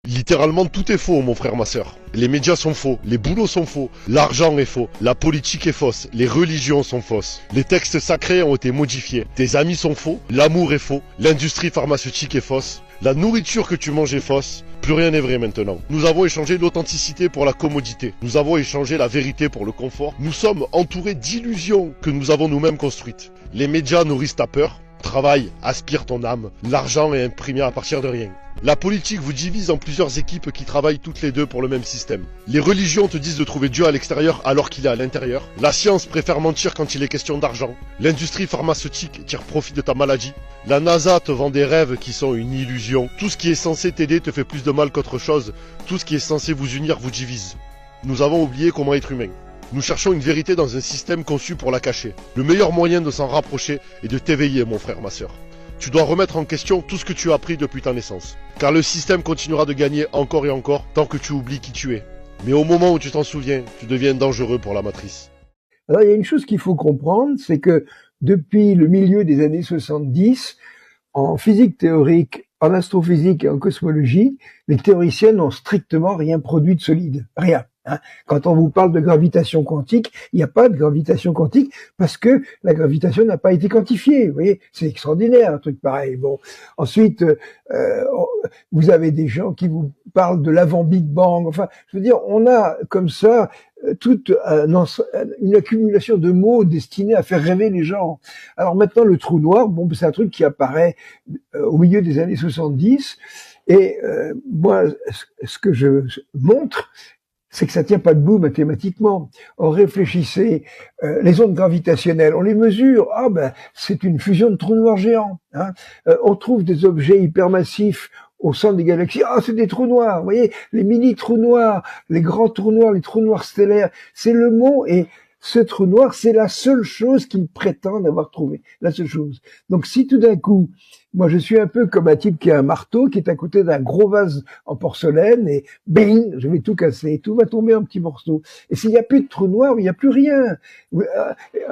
Littéralement, tout est faux, mon frère, ma sœur. Les médias sont faux, les boulots sont faux, l'argent est faux, la politique est fausse, les religions sont fausses, les textes sacrés ont été modifiés, tes amis sont faux, l'amour est faux, l'industrie pharmaceutique est fausse, la nourriture que tu manges est fausse, plus rien n'est vrai maintenant. Nous avons échangé l'authenticité pour la commodité, nous avons échangé la vérité pour le confort, nous sommes entourés d'illusions que nous avons nous-mêmes construites. Les médias nourrissent ta peur, travail aspire ton âme, l'argent est imprimé à partir de rien. La politique vous divise en plusieurs équipes qui travaillent toutes les deux pour le même système. Les religions te disent de trouver Dieu à l'extérieur alors qu'il est à l'intérieur. La science préfère mentir quand il est question d'argent. L'industrie pharmaceutique tire profit de ta maladie. La NASA te vend des rêves qui sont une illusion. Tout ce qui est censé t'aider te fait plus de mal qu'autre chose. Tout ce qui est censé vous unir vous divise. Nous avons oublié comment être humain. Nous cherchons une vérité dans un système conçu pour la cacher. Le meilleur moyen de s'en rapprocher est de t'éveiller, mon frère, ma sœur. Tu dois remettre en question tout ce que tu as appris depuis ta naissance. Car le système continuera de gagner encore et encore tant que tu oublies qui tu es. Mais au moment où tu t'en souviens, tu deviens dangereux pour la matrice. Alors il y a une chose qu'il faut comprendre, c'est que depuis le milieu des années 70, en physique théorique, en astrophysique et en cosmologie, les théoriciens n'ont strictement rien produit de solide. Rien. Quand on vous parle de gravitation quantique, il n'y a pas de gravitation quantique parce que la gravitation n'a pas été quantifiée. Vous voyez, c'est extraordinaire un truc pareil. Bon, ensuite, vous avez des gens qui vous parlent de l'avant Big Bang. Enfin, je veux dire, on a comme ça toute une accumulation de mots destinés à faire rêver les gens. Alors maintenant, le trou noir, bon, c'est un truc qui apparaît au milieu des années 70. Et moi, ce que je montre, c'est que ça tient pas debout mathématiquement. On réfléchissait, les ondes gravitationnelles, on les mesure. Ah ben, c'est une fusion de trous noirs géants. On trouve des objets hypermassifs au centre des galaxies. Ah, c'est des trous noirs. Vous voyez, les mini trous noirs, les grands trous noirs, les trous noirs stellaires. C'est le mot et ce trou noir, c'est la seule chose qu'ils prétendent avoir trouvé. La seule chose. Donc, si tout d'un coup, moi, je suis un peu comme un type qui a un marteau, qui est à côté d'un gros vase en porcelaine, et bing, je vais tout casser, tout va tomber en petits morceaux. Et s'il n'y a plus de trou noir, il n'y a plus rien.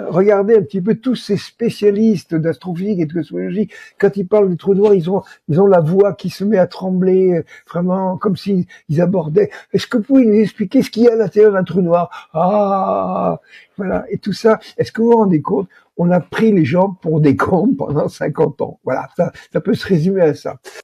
Regardez un petit peu tous ces spécialistes d'astrophysique et de cosmologie, quand ils parlent des trous noirs, ils ont la voix qui se met à trembler, vraiment, comme s'ils abordaient. Est-ce que vous pouvez nous expliquer ce qu'il y a à l'intérieur d'un trou noir? Ah, voilà. Et tout ça, est-ce que vous vous rendez compte? On a pris les gens pour des cons pendant 50 ans. Voilà, ça peut se résumer à ça.